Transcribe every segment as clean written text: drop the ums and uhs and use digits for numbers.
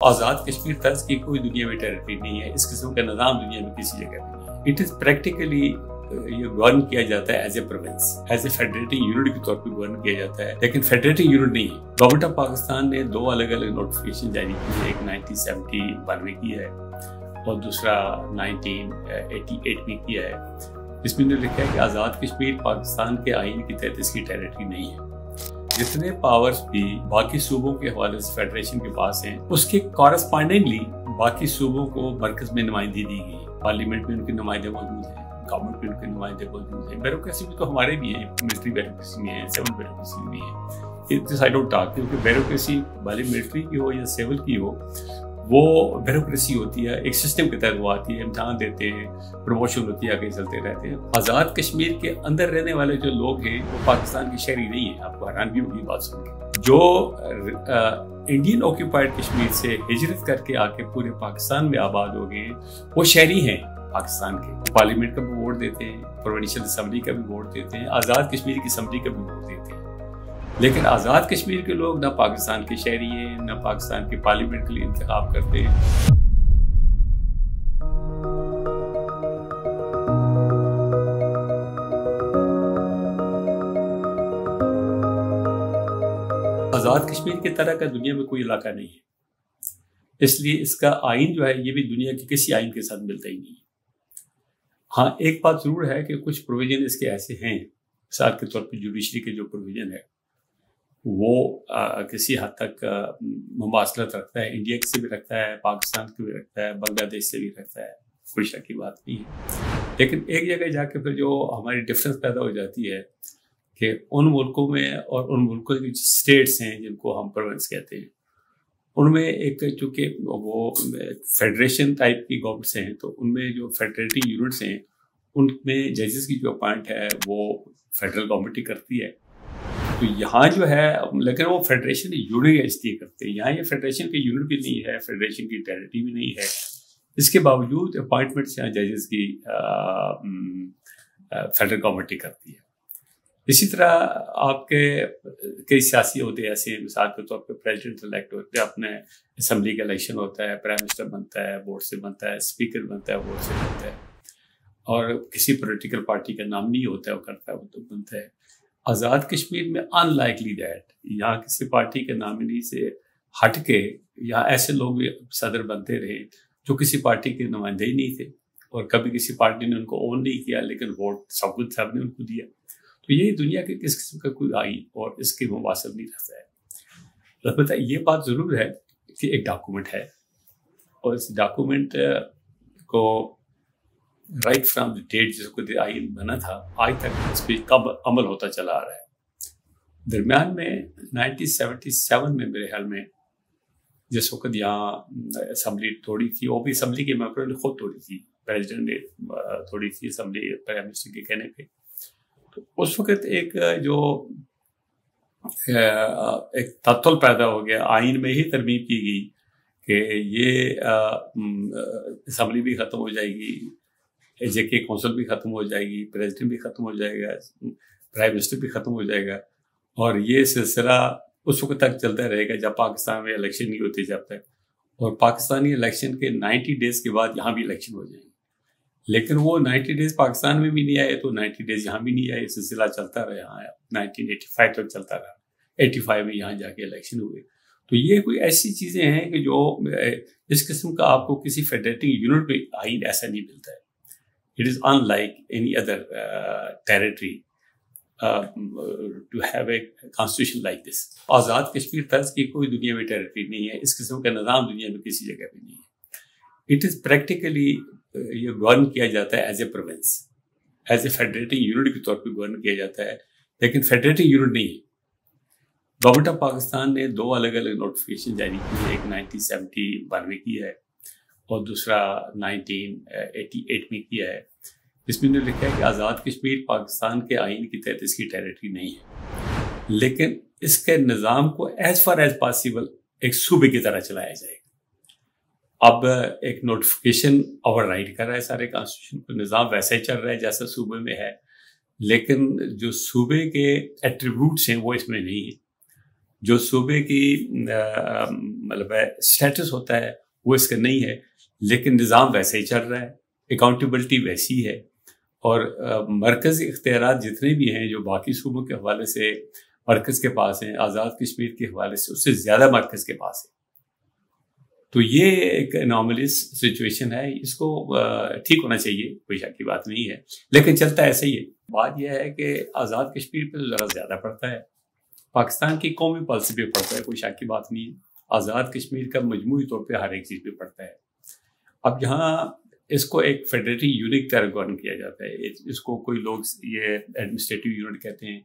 आज़ाद कश्मीर तर्ज की कोई दुनिया में टेरिटरी नहीं है। इस किस्म का निज़ाम दुनिया में किसी जगह भी नहीं है। इट इज़ प्रैक्टिकली ये गवर्न किया जाता है as a province, as a federating unit के तौर पे गवर्न किया जाता है, लेकिन फेडरेटिंग यूनिट नहीं है। गवर्नमेंट ऑफ पाकिस्तान ने दो अलग अलग नोटिफिकेशन जारी की है, एक 1971 में की है और दूसरा 1988 में किया है। इसमें उन्होंने लिखा है कि आज़ाद कश्मीर पाकिस्तान के आइन के तहत इसकी टेरिटरी नहीं है। जितने पावर्स भी बाकी सूबों के हवाले से फेडरेशन के पास हैं, उसके कॉरेस्पॉन्डिंगली बाकी सूबों को मरकज में नुमाइंदगी दी गई है। पार्लियामेंट में उनके नुमाइंदे मौजूद हैं, गवर्नमेंट में उनके नुमाइंदे मौजूद हैं। ब्यूरोक्रेसी भी तो हमारे भी हैं, मिलिट्री ब्यूरोक्रेसी भी है, सिविल ब्यूरोक्रेसी भी है। दिस आई डोंट टॉक, क्योंकि ब्यूरोक्रेसी भले मिलिट्री की हो या सिविल की हो, वो ब्यूरोक्रेसी होती है, एक सिस्टम के तहत वो आती है, इम्तहान देते हैं, प्रमोशन होती है, आगे चलते रहते हैं। आज़ाद कश्मीर के अंदर रहने वाले जो लोग हैं वो पाकिस्तान की शहरी नहीं है। आपको हैरानगी होगी बात सुनकर। जो इंडियन ऑक्यूपाइड कश्मीर से हिजरत करके आके पूरे पाकिस्तान में आबाद हो गए वो शहरी हैं पाकिस्तान के। पार्लियामेंट का भी वोट देते हैं, प्रोविंशियल असम्बली का भी वोट देते हैं, आज़ाद कश्मीर की असम्बली का भी वोट देते हैं। लेकिन आज़ाद कश्मीर के लोग ना पाकिस्तान के शहरी हैं, ना पाकिस्तान के पार्लियामेंट के लिए इंतखाब करते हैं। आज़ाद कश्मीर की तरह का दुनिया में कोई इलाका नहीं है, इसलिए इसका आइन जो है ये भी दुनिया के किसी आइन के साथ मिलता ही नहीं है। हाँ, एक बात जरूर है कि कुछ प्रोविजन इसके ऐसे हैं, मिसाल के तौर पर जुडिशरी के जो प्रोविजन है वो किसी हद तक मुमासलत रखता है, इंडिया से भी रखता है, पाकिस्तान से भी रखता है, बांग्लादेश से भी रखता है, कोई शक की बात नहीं है। लेकिन एक जगह जाके फिर जो हमारी डिफरेंस पैदा हो जाती है कि उन मुल्कों में और उन मुल्कों की स्टेट्स हैं जिनको हम प्रोविंस कहते हैं, उनमें एक चूँकि वो फेडरेशन टाइप की गवर्नमेंट्स हैं, तो उनमें जो फेडरेटिंग यूनिट्स हैं उनमें जजेस की जो अपॉइंट है वो फेडरल गवर्नमेंट ही करती है। तो यहाँ जो है, लेकिन वो फेडरेशन यूनिट इसलिए करते हैं, यहाँ ये फेडरेशन के यूनिट भी नहीं है, फेडरेशन की टेरिटरी भी नहीं है। इसके बावजूद अपॉइंटमेंट्स यहाँ जजेस की फेडरल गवर्नमेंट ही करती है। इसी तरह आपके कई सियासी होते ऐसे हैं, मिसाल के तौर पे प्रेसिडेंट इलेक्ट होते हैं, अपने असम्बली का इलेक्शन होता है, प्राइम मिनिस्टर बनता है, वोट से बनता है, स्पीकर बनता है, वोट से बनता है, और किसी पॉलिटिकल पार्टी का नाम नहीं होता है, वो करता है, वो तो बनता है। आज़ाद कश्मीर में अनलाइकली दैट यहाँ किसी पार्टी के नामिनी से हट के यहाँ ऐसे लोग भी सदर बनते रहे जो किसी पार्टी के नुमाइंदे ही नहीं थे और कभी किसी पार्टी ने उनको ओन नहीं किया, लेकिन वोट सब कुछ सब ने उनको दिया। तो यही दुनिया के किस किस्म का कोई आइन और इसके मुवासल नहीं रहता है। अलबत्ता ये बात ज़रूर है कि एक डॉक्यूमेंट है और इस डॉक्यूमेंट को राइट फ्रॉम द डेट जिसको आइन बना था आज तक इस पर कब अमल होता चला आ रहा है। दरमियान में 1977 में मेरे ख्याल में जिस वक्त यहाँ असम्बली तोड़ी थी, वो भी असम्बली के मेंबर ने खुद तोड़ी थी, प्रेसिडेंट ने तोड़ी थी असम्बली प्राइम मिनिस्टर के कहने पे। तो उस वक्त एक जो एक तत्व पैदा हो गया, आइन में ही तरमीम की गई कि ये असम्बली भी ख़त्म हो जाएगी, जेके काउंसिल भी ख़त्म हो जाएगी, प्रेसिडेंट भी ख़त्म हो जाएगा, प्राइम मिनिस्टर भी ख़त्म हो जाएगा, और ये सिलसिला उस वक्त तक चलता रहेगा जब पाकिस्तान में इलेक्शन नहीं होते जब तक, और पाकिस्तानी इलेक्शन के 90 डेज़ के बाद यहाँ भी इलेक्शन हो जाएंगे। लेकिन वो 90 डेज़ पाकिस्तान में भी नहीं आए तो 90 डेज़ यहाँ भी नहीं आए, सिलसिला चलता रहा। यहाँ 1985 तक चलता रहा, 85 में यहाँ जाके इलेक्शन हुए। तो ये कोई ऐसी चीज़ें हैं कि जो इस किस्म का आपको किसी फेडरेटिंग यूनिट में आइन ऐसा नहीं मिलता है। It is unlike any other territory to have a constitution like this. Azad Kashmir तर्ज की कोई दुनिया में टेरिटरी नहीं है, इस किस्म का निज़ाम दुनिया में किसी जगह भी नहीं है। इट इज़ प्रैक्टिकली ये गवर्न किया जाता है as a province, as a federating unit के तौर पे गवर्न किया जाता है, लेकिन फेडरेटिंग यूनिट नहीं है। गवर्नमेंट ऑफ पाकिस्तान ने दो अलग अलग नोटिफिकेशन जारी की है, एक 1971 में की है और दूसरा 1988 में किया है। इसमें उन्होंने लिखा है कि आज़ाद कश्मीर पाकिस्तान के आइन के तहत इसकी टेरिटरी नहीं है, लेकिन इसके निज़ाम को एज फार एज पॉसिबल एक सूबे की तरह चलाया जाएगा। अब एक नोटिफिकेशन ओवरराइड कर रहा है सारे कॉन्स्टिट्यूशन को, निज़ाम वैसा ही चल रहा है जैसा सूबे में है, लेकिन जो सूबे के एट्रीब्यूट्स हैं वो इसमें नहीं है। जो सूबे की मतलब स्टेटस होता है वो इसका नहीं है, लेकिन निज़ाम वैसे ही चल रहा है, अकाउंटेबिलिटी वैसी है, और मरकज़ी इख्तियारात जितने भी हैं जो बाकी सूबों के हवाले से मरकज़ के पास हैं, आज़ाद कश्मीर के हवाले से उससे ज़्यादा मरकज़ के पास है। तो ये एक एनॉमलिस सिचुएशन है, इसको ठीक होना चाहिए, कोई शक की बात नहीं है, लेकिन चलता ऐसे ही है। बात यह है कि आज़ाद कश्मीर पे तो ज़रा ज़्यादा पड़ता है, पाकिस्तान की कौमी पॉलिसी पे पड़ता है, कोई शक की बात नहीं है। आज़ाद कश्मीर का मजमूई तौर पे हर एक चीज़ पे पड़ता है। अब यहाँ इसको एक फेडरेटिव यूनिट तरह गवर्न किया जाता है, इसको कोई लोग ये एडमिनिस्ट्रेटिव यूनिट कहते हैं,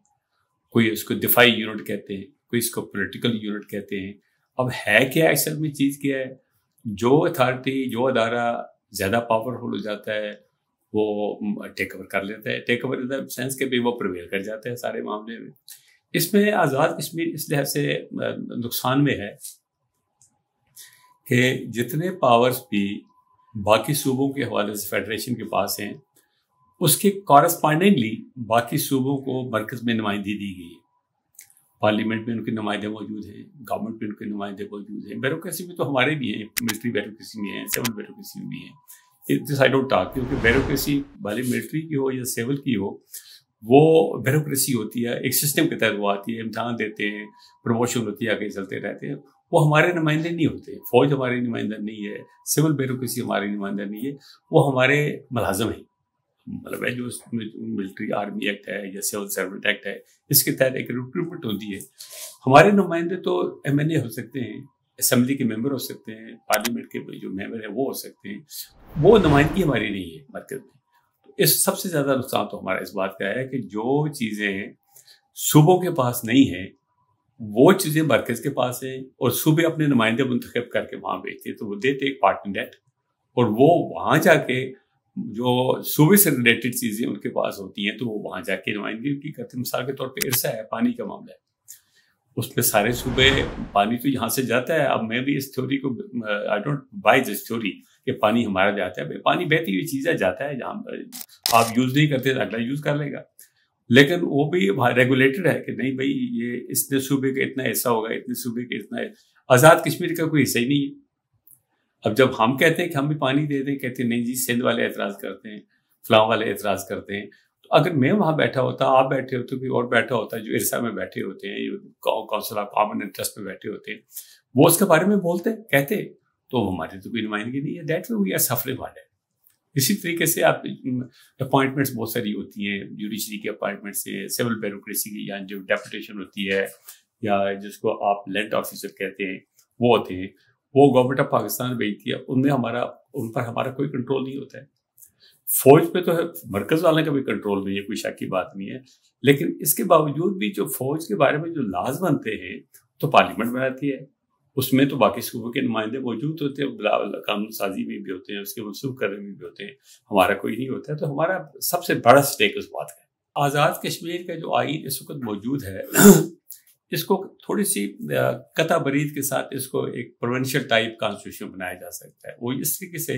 कोई इसको दिफाई यूनिट कहते हैं, कोई इसको पॉलिटिकल यूनिट कहते हैं। अब है क्या असल में चीज़ क्या है? जो अथॉरिटी, जो अदारा ज़्यादा पावरफुल हो जाता है वो टेक ओवर कर लेता है, take over in the sense के भी वो प्रिवेल कर जाता है सारे मामले में। इसमें आज़ाद कश्मीर इस लिहाज से नुकसान में है कि जितने पावर्स भी बाकी सूबों के हवाले से फेडरेशन के पास हैं, उसके कॉरस्पॉन्डिंगली बाकी सूबों को मरकज़ में नुमाइंदगी दी गई है। पार्लियामेंट में उनके नुमाइंदे मौजूद हैं, गवर्नमेंट में उनके नुमाइंदे मौजूद हैं, ब्यूरोक्रेसी में तो हमारे भी हैं, मिलिट्री ब्यूरोक्रेसी में हैं, सिविल ब्यूरोक्रेसी में भी हैं। दिस आई डोंट टॉक, क्योंकि ब्यूरोक्रेसी भले मिलिट्री की हो या सिविल की हो, वो ब्यूरोक्रेसी होती है, एक सिस्टम के तहत वो आती है, इम्तहान देते हैं, प्रमोशन होती है, आगे चलते रहते हैं। वो हमारे नुमाइंदे नहीं होते, फौज हमारे नुमाइंदा नहीं है, सिविल ब्यूरोक्रेसी हमारी नुमाइंदा नहीं है, वो हमारे मुलाजिम हैं। मतलब है जो मिलिट्री आर्मी एक्ट है या सिविल सर्वेंट एक्ट है, इसके तहत एक रिक्रूटमेंट होती है। हमारे नुमाइंदे तो MNA हो सकते हैं, असेंबली के मेंबर हो सकते हैं, पार्लियामेंट के जो मेंबर है वो हो सकते हैं, वो नुमाइंदगी हमारी नहीं है मरकज़ में। तो इस सबसे ज़्यादा नुकसान तो हमारा इस बात का है कि जो चीज़ें सूबों के पास नहीं है वो चीज़ें मरकज़ के पास हैं, और सूबे अपने नुमाइंदे मुंतखब करके वहाँ भेजते हैं, तो वो देते एक पार्टनर नेट, और वो वहाँ जाके जो सूबे से रिलेटेड चीज़ें उनके पास होती हैं तो वो वहाँ जाके नुमाइंदगी की करते हैं। मिसाल के तौर पे इरसा है, पानी का मामला है, उसमें सारे सूबे, पानी तो यहाँ से जाता है। अब मैं भी इस थ्योरी को, I don't by this theory कि पानी हमारा जाता है, पानी बहती हुई चीज़ है, जाता है, जहाँ आप यूज़ नहीं करते अगला यूज़ कर लेगा, लेकिन वो भी रेगुलेटेड है कि नहीं भाई ये इतने सूबे का इतना हिस्सा होगा, इतने सूबे का इतना है। आज़ाद कश्मीर का कोई हिस्सा ही नहीं है। अब जब हम कहते हैं कि हम भी पानी दे दें, कहते हैं नहीं जी, सिंध वाले एतराज़ करते हैं, फलां वाले एतराज़ करते हैं। तो अगर मैं वहाँ बैठा होता, आप बैठे होते, कोई और बैठा होता, जो इरसा में बैठे होते हैं, काउंसिल ऑफ कॉमन इंटरेस्ट में बैठे होते हैं, वो उसके बारे में बोलते कहते, तो हमारी तो कोई नुमाइंदगी नहीं है। That way we are suffering वाले। इसी तरीके से आप अपॉइंटमेंट्स बहुत सारी होती हैं, जुडिशरी के अपॉइंटमेंट से, सिविल ब्यूरोक्रेसी की, या जो डेपुटेशन होती है, या जिसको आप लैंड ऑफिसर कहते हैं, वो होते हैं, वो गवर्नमेंट ऑफ पाकिस्तान भेजती है। उन पर हमारा कोई कंट्रोल नहीं होता है। फौज पे तो है, मरकज़ वाले का भी कंट्रोल नहीं है, कोई शक की बात नहीं है, लेकिन इसके बावजूद भी जो फौज के बारे में जो लाज बनते हैं तो पार्लियामेंट बनाती है, उसमें तो बाकी सूबों के नुमाइंदे मौजूद होते हैं, कानून साजी में भी होते हैं, उसके मनसूख करने में भी होते हैं, हमारा कोई नहीं होता है। तो हमारा सबसे बड़ा स्टेक उस बात है। आज़ाद कश्मीर का जो आइन इस वक्त मौजूद है इसको थोड़ी सी कता बरीद के साथ इसको एक प्रोविंशियल टाइप कॉन्स्टिट्यूशन बनाया जा सकता है। वो इस तरीके से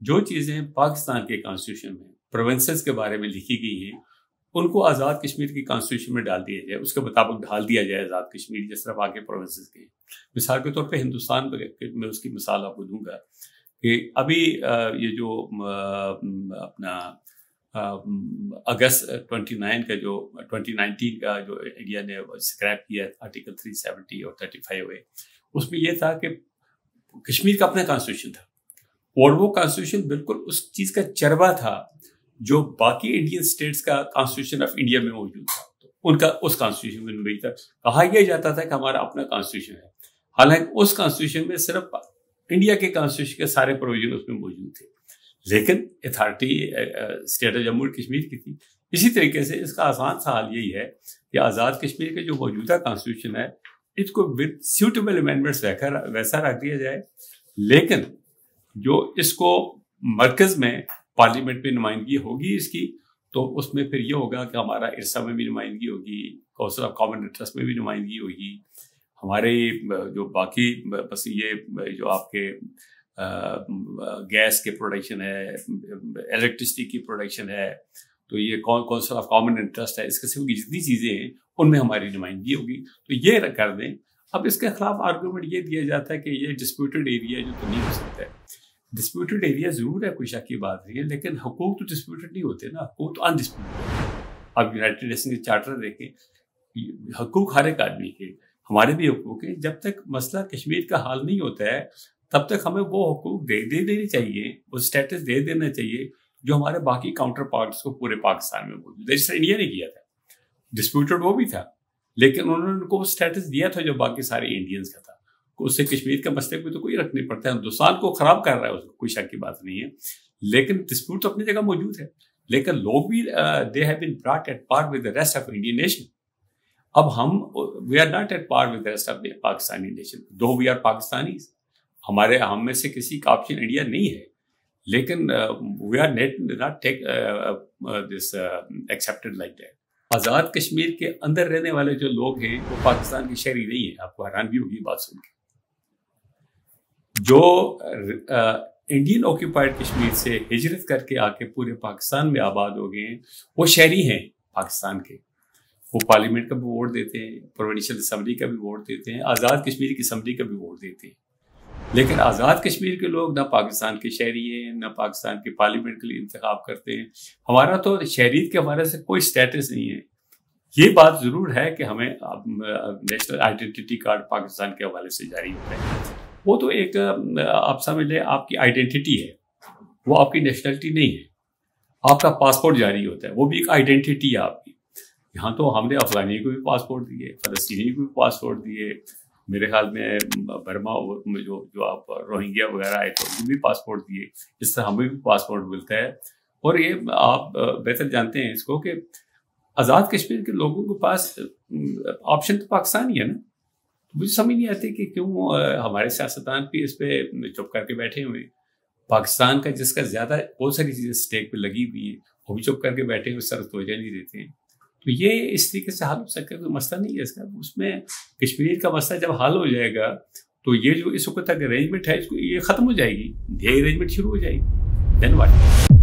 जो चीज़ें पाकिस्तान के कॉन्स्टिट्यूशन में प्रोविंसेस के बारे में लिखी गई हैं उनको आज़ाद कश्मीर की कॉन्स्टिट्यूशन में डाल दिया जाए, उसके मुताबिक ढाल दिया जाए आज़ाद कश्मीर, जिस तरह बाकी प्रोविंसेस के। मिसाल के तौर पे हिंदुस्तान में उसकी मिसाल आपको दूंगा कि अभी ये जो अपना अगस्त 29 का जो 2019 का जो इंडिया ने स्क्रैप किया आर्टिकल 370 और 35A, उसमें यह था कि कश्मीर का अपना कॉन्स्टिट्यूशन था, और वो कॉन्स्टिट्यूशन बिल्कुल उस चीज़ का चरवा था जो बाकी इंडियन स्टेट्स का कॉन्स्टिट्यूशन ऑफ इंडिया में मौजूद था। तो उनका उस कॉन्स्टिट्यूशन में नहीं था, कहा यह जाता था कि हमारा अपना कॉन्स्टिट्यूशन है, हालांकि उस कॉन्स्टिट्यूशन में सिर्फ इंडिया के कॉन्स्टिट्यूशन के सारे प्रोविजन उसमें मौजूद थे, लेकिन authority state of Jammu and Kashmir की थी। इसी तरीके से इसका आसान सा हाल यही है कि आज़ाद कश्मीर के जो मौजूदा कॉन्स्टिट्यूशन है इसको विद सूटेबल अमेंडमेंट्स वैसा रख दिया जाए, लेकिन जो इसको मरकज़ में पार्लियामेंट में नुमाइंदगी होगी इसकी, तो उसमें फिर ये होगा कि हमारा इरसा में भी नुमाइंदगी होगी, काउंसिल ऑफ कॉमन इंटरेस्ट में भी नुमाइंदगी होगी, हमारे जो बाकी बस ये जो आपके गैस के प्रोडक्शन है, इलेक्ट्रिसिटी की प्रोडक्शन है, तो ये काउंसिल ऑफ कॉमन इंटरेस्ट है, इस किस्म की जितनी चीज़ें हैं उनमें हमारी नुमाइंदगी होगी, तो ये कर दें। अब इसके खिलाफ आर्गूमेंट ये दिया जाता है कि ये डिस्प्यूटेड एरिया जो तो नहीं हो सकता है। डिस्प्यूटेड एरिया जरूर है, कोई शक की बात नहीं है, लेकिन हुकूक तो डिस्प्यूटेड नहीं होते ना, हुकूक तो अनडिस्प्यूटेड। अब यूनाइटेड नेशन के चार्टर देखें, हुकूक हर एक आदमी के, हमारे भी हुकूक हैं। जब तक मसला कश्मीर का हल नहीं होता है तब तक हमें वो हुकूक दे देनी चाहिए, वो स्टेटस दे देना चाहिए जो हमारे बाकी काउंटर पार्ट्स को पूरे पाकिस्तान में मौजूद है। जैसे इंडिया ने किया था, डिस्प्यूटेड वो भी था, लेकिन उन्होंने उनको स्टेटस दिया था जो बाकी सारे इंडियंस का था। उससे कश्मीर के मसले को तो कोई रख नहीं पड़ता है, हिंदुस्तान को खराब कर रहा है, उसको कोई शक की बात नहीं है, लेकिन डिस्प्यूट तो अपनी जगह मौजूद है। लेकिन लोग भी they have been brought at par with the rest of Indian nation. अब हम we are not at par with the rest of the Pakistani nation, though we are Pakistanis. हमारे हम में से किसी का ऑप्शन इंडिया नहीं है, लेकिन we are not take this accepted like that. Azad Kashmir के अंदर रहने वाले जो लोग हैं वो पाकिस्तान के शहरी नहीं है। आपको हैरान भी होगी बात सुन के। जो इंडियन ऑक्यूपाइड कश्मीर से हिजरत करके आके पूरे पाकिस्तान में आबाद हो गए हैं, वो शहरी हैं पाकिस्तान के। वो पार्लियामेंट का भी वोट देते हैं, प्रोविंशियल असम्बली का भी वोट देते हैं, आज़ाद कश्मीर की असम्बली का भी वोट देते हैं। लेकिन आज़ाद कश्मीर के लोग ना पाकिस्तान के शहरी हैं, ना पाकिस्तान के पार्लियामेंट के लिए इंतखाब करते हैं। हमारा तो शहरीत के हवाले से कोई स्टेटस नहीं है। ये बात ज़रूर है कि हमें नेशनल आइडेंटिटी कार्ड पाकिस्तान के हवाले से जारी होता है। वो तो एक आप समझ लें आपकी आइडेंटिटी है, वो आपकी नेशनलिटी नहीं है। आपका पासपोर्ट जारी होता है, वो भी एक आइडेंटिटी है आपकी। यहाँ तो हमने अफगानी को भी पासपोर्ट दिए, फ़लस्तीनी को भी पासपोर्ट दिए, मेरे ख्याल में बर्मा जो आप रोहिंग्या वगैरह आए तो उनको भी पासपोर्ट दिए। इस तरह हमें भी पासपोर्ट मिलता है। और ये आप बेहतर जानते हैं इसको कि आज़ाद कश्मीर के लोगों के पास ऑप्शन तो पाकिस्तान ही है ना। मुझे समझ नहीं आती कि क्यों हमारे सियासतदान भी इस पे चुप करके बैठे हुए। पाकिस्तान का जिसका ज़्यादा बहुत सारी चीज़ें स्टेक पे लगी हुई है, वो भी चुप करके बैठे हुए, सर तोजह नहीं देते हैं। तो ये इस तरीके से हल हो सकता है, कोई मसला नहीं है इसका। उसमें कश्मीर का मसला जब हल हो जाएगा तो ये जो इस वक्त तक अरेंजमेंट है इसको ये ख़त्म हो जाएगी, ये अरेंजमेंट शुरू हो जाएगी। धन्यवाद।